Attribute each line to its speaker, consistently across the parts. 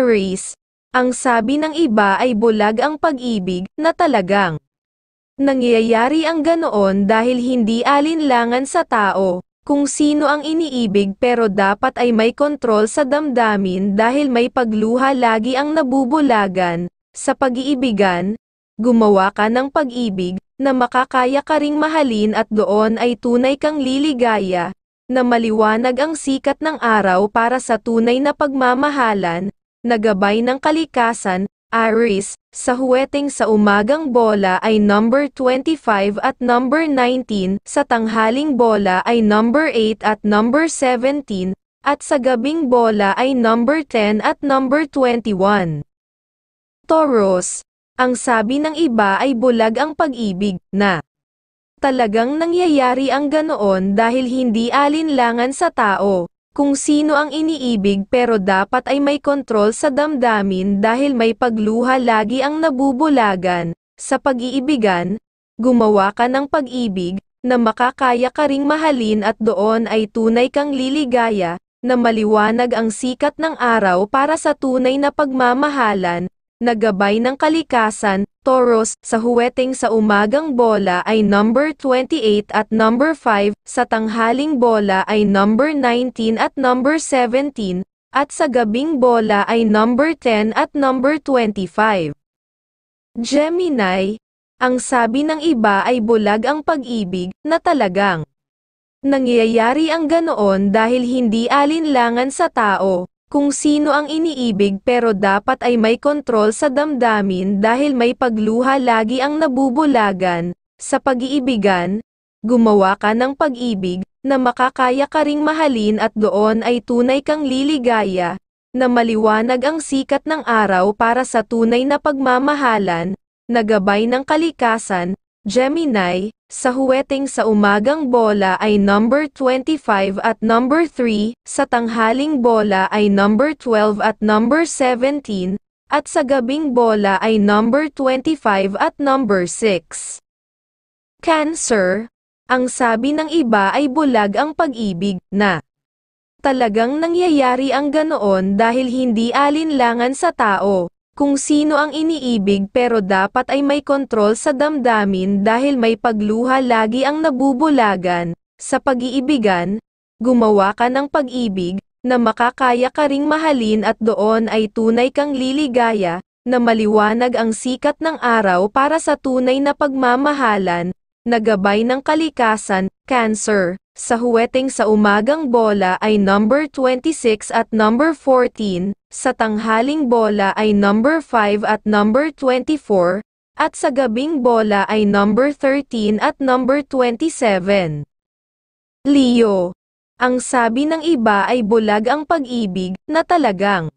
Speaker 1: Aries, ang sabi ng iba ay bulag ang pag-ibig, na talagang nangyayari ang ganoon dahil hindi alinlangan sa tao, kung sino ang iniibig pero dapat ay may kontrol sa damdamin dahil may pagluha lagi ang nabubulagan, sa pag-iibigan, gumawa ka ng pag-ibig, na makakaya ka ring mahalin at doon ay tunay kang liligaya, na maliwanag ang sikat ng araw para sa tunay na pagmamahalan, na gabay ng kalikasan. Aries, sa huweteng sa umagang bola ay number 25 at number 19, sa tanghaling bola ay number 8 at number 17, at sa gabing bola ay number 10 at number 21. Taurus, ang sabi ng iba ay bulag ang pag-ibig, na talagang nangyayari ang ganoon dahil hindi alinlangan sa tao, kung sino ang iniibig pero dapat ay may kontrol sa damdamin dahil may pagluha lagi ang nabubulagan, sa pag-iibigan, gumawa ka ng pag-ibig, na makakaya ka ring mahalin at doon ay tunay kang liligaya, na maliwanag ang sikat ng araw para sa tunay na pagmamahalan, na gabay ng kalikasan. Taurus, sa huweteng sa umagang bola ay number 28 at number 5, sa tanghaling bola ay number 19 at number 17, at sa gabing bola ay number 10 at number 25. Gemini, ang sabi ng iba ay bulag ang pag-ibig, na talagang nangyayari ang ganoon dahil hindi alinlangan sa tao, kung sino ang iniibig pero dapat ay may kontrol sa damdamin dahil may pagluha lagi ang nabubulagan, sa pag-iibigan, gumawa ka ng pag-ibig, na makakaya ka ring mahalin at doon ay tunay kang liligaya, na maliwanag ang sikat ng araw para sa tunay na pagmamahalan, na gabay ng kalikasan. Gemini, sa huweteng sa umagang bola ay number 25 at number 3, sa tanghaling bola ay number 12 at number 17, at sa gabing bola ay number 25 at number 6. Cancer, ang sabi ng iba ay bulag ang pag-ibig, na talagang nangyayari ang ganoon dahil hindi alinlangan sa tao, kung sino ang iniibig pero dapat ay may kontrol sa damdamin dahil may pagluha lagi ang nabubulagan, sa pag-iibigan, gumawa ka ng pag-ibig, na makakaya ka ring mahalin at doon ay tunay kang liligaya, na maliwanag ang sikat ng araw para sa tunay na pagmamahalan, na gabay ng kalikasan. Cancer, sa huweteng sa umagang bola ay number 26 at number 14, sa tanghaling bola ay number 5 at number 24, at sa gabing bola ay number 13 at number 27. Leo, ang sabi ng iba ay bulag ang pag-ibig, na talagang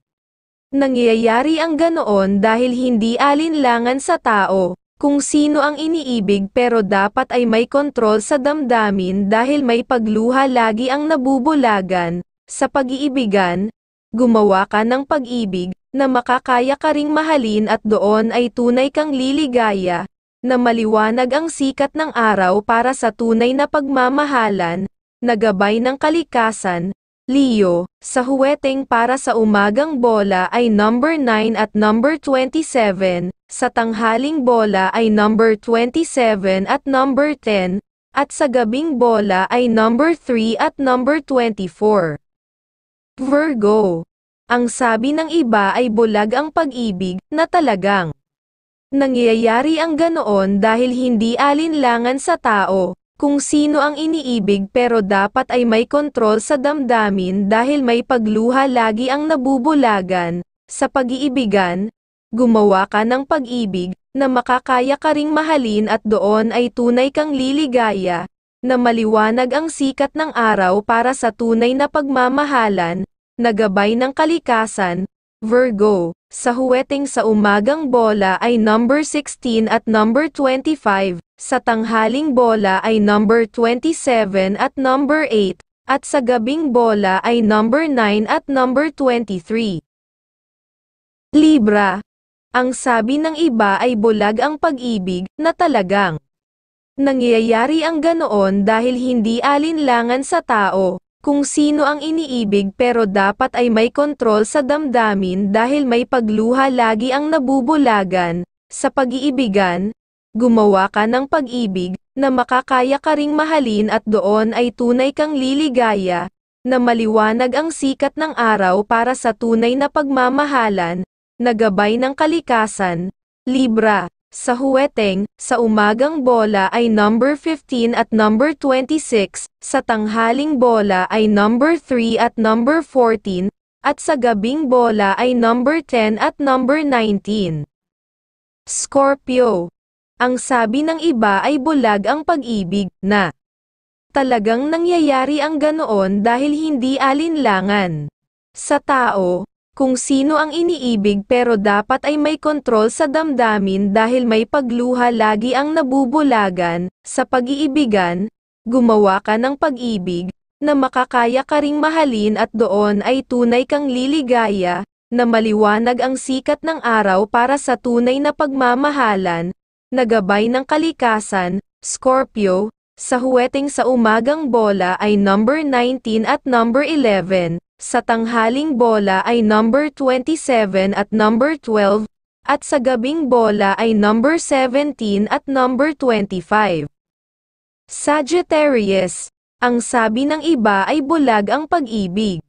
Speaker 1: nangyayari ang ganoon dahil hindi alinlangan sa tao, kung sino ang iniibig pero dapat ay may kontrol sa damdamin dahil may pagluha lagi ang nabubulagan, sa pag-iibigan, gumawa ka ng pag-ibig, na makakaya ka ring mahalin at doon ay tunay kang liligaya, na maliwanag ang sikat ng araw para sa tunay na pagmamahalan, na gabay ng kalikasan. Leo, sa huweteng para sa umagang bola ay number 9 at number 27, sa tanghaling bola ay number 27 at number 10, at sa gabing bola ay number 3 at number 24. Virgo, ang sabi ng iba ay bulag ang pag-ibig, na talagang nangyayari ang ganoon dahil hindi alinlangan sa tao, kung sino ang iniibig pero dapat ay may kontrol sa damdamin dahil may pagluha lagi ang nabubulagan, sa pag-iibigan, gumawa ka ng pag-ibig, na makakaya ka ring mahalin at doon ay tunay kang liligaya, na maliwanag ang sikat ng araw para sa tunay na pagmamahalan, na gabay ng kalikasan. Virgo, sa huweteng sa umagang bola ay number 16 at number 25, sa tanghaling bola ay number 27 at number 8, at sa gabing bola ay number 9 at number 23. Libra, ang sabi ng iba ay bulag ang pag-ibig, na talagang nangyayari ang ganoon dahil hindi alinlangan sa tao, Kung sino ang iniibig pero dapat ay may kontrol sa damdamin dahil may pagluha lagi ang nabubulagan, sa pag-iibigan, gumawa ka ng pag-ibig, na makakaya ka ring mahalin at doon ay tunay kang liligaya, na maliwanag ang sikat ng araw para sa tunay na pagmamahalan, na gabay ng kalikasan. Libra, sa Huweteng, sa umagang bola ay number 15 at number 26, sa tanghaling bola ay number 3 at number 14, at sa gabing bola ay number 10 at number 19. Scorpio, ang sabi ng iba ay bulag ang pag-ibig, na talagang nangyayari ang ganoon dahil hindi alinlangan sa tao. Kung sino ang iniibig pero dapat ay may kontrol sa damdamin dahil may pagluha lagi ang nabubulagan, sa pag-iibigan, gumawa ka ng pag-ibig, na makakaya ka ring mahalin at doon ay tunay kang liligaya, na maliwanag ang sikat ng araw para sa tunay na pagmamahalan, na gabay ng kalikasan. Scorpio, sa Huweteng sa umagang bola ay number 19 at number 11, sa tanghaling bola ay number 27 at number 12, at sa gabing bola ay number 17 at number 25. Sagittarius, ang sabi ng iba ay bulag ang pag-ibig,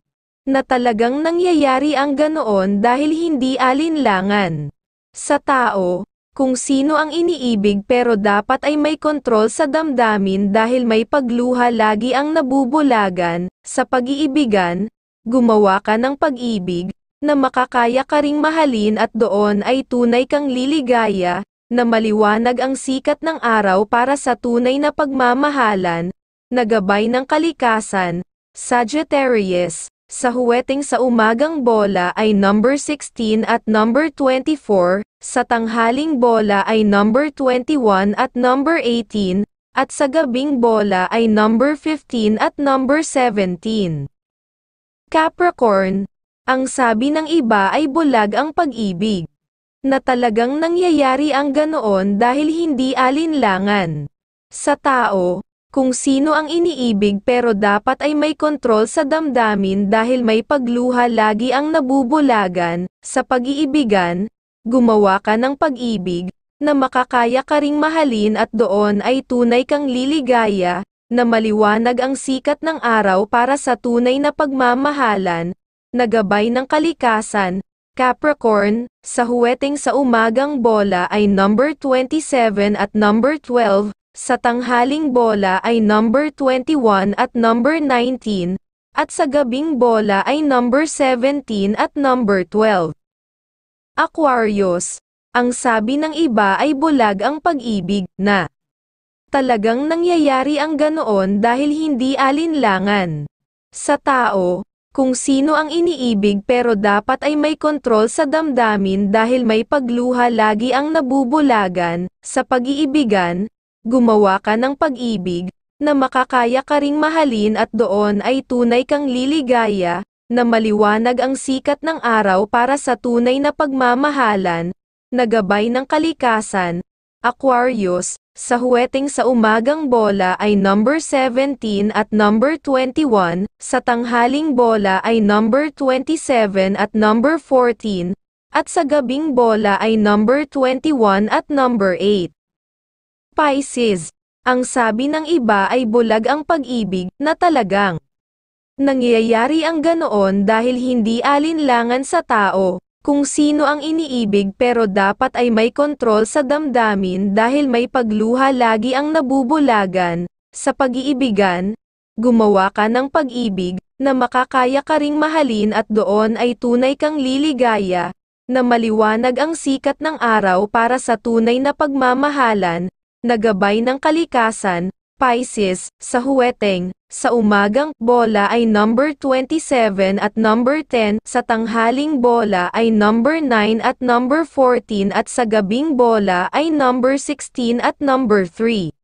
Speaker 1: na talagang nangyayari ang ganoon dahil hindi alinlangan sa tao. Kung sino ang iniibig pero dapat ay may kontrol sa damdamin dahil may pagluha lagi ang nabubulagan, sa pag-iibigan, gumawa ka ng pag-ibig, na makakaya ka ring mahalin at doon ay tunay kang liligaya, na maliwanag ang sikat ng araw para sa tunay na pagmamahalan, na gabay ng kalikasan. Sagittarius, sa Huweteng sa umagang bola ay number 16 at number 24, sa tanghaling bola ay number 21 at number 18, at sa gabing bola ay number 15 at number 17. Capricorn, ang sabi ng iba ay bulag ang pag-ibig, na talagang nangyayari ang ganoon dahil hindi alinlangan sa tao. Kung sino ang iniibig pero dapat ay may kontrol sa damdamin dahil may pagluha lagi ang nabubulagan, sa pag-iibigan, gumawa ka ng pag-ibig, na makakaya ka ring mahalin at doon ay tunay kang liligaya, na maliwanag ang sikat ng araw para sa tunay na pagmamahalan, na gabay ng kalikasan. Capricorn, sa Huweteng sa umagang bola ay number 27 at number 12, sa tanghaling bola ay number 21 at number 19, at sa gabing bola ay number 17 at number 12. Aquarius, ang sabi ng iba ay bulag ang pag-ibig, na talagang nangyayari ang ganoon dahil hindi alinlangan sa tao. Kung sino ang iniibig pero dapat ay may kontrol sa damdamin dahil may pagluha lagi ang nabubulagan, sa pag-iibigan, gumawa ka ng pag-ibig, na makakaya ka ring mahalin at doon ay tunay kang liligaya, na maliwanag ang sikat ng araw para sa tunay na pagmamahalan, na gabay ng kalikasan. Aquarius, sa Huweteng sa umagang bola ay number 17 at number 21, sa tanghaling bola ay number 27 at number 14, at sa gabing bola ay number 21 at number 8. Pisces, ang sabi ng iba ay bulag ang pag-ibig, na talagang nangyayari ang ganoon dahil hindi alinlangan sa tao. Kung sino ang iniibig pero dapat ay may kontrol sa damdamin dahil may pagluha lagi ang nabubulagan, sa pag-iibigan, gumawa ka ng pag-ibig, na makakaya ka ring mahalin at doon ay tunay kang liligaya, na maliwanag ang sikat ng araw para sa tunay na pagmamahalan, na gabay ng kalikasan. Pisces, sa Huweteng, sa umagang bola ay number 27 at number 10, sa tanghaling bola ay number 9 at number 14 at sa gabing bola ay number 16 at number 3.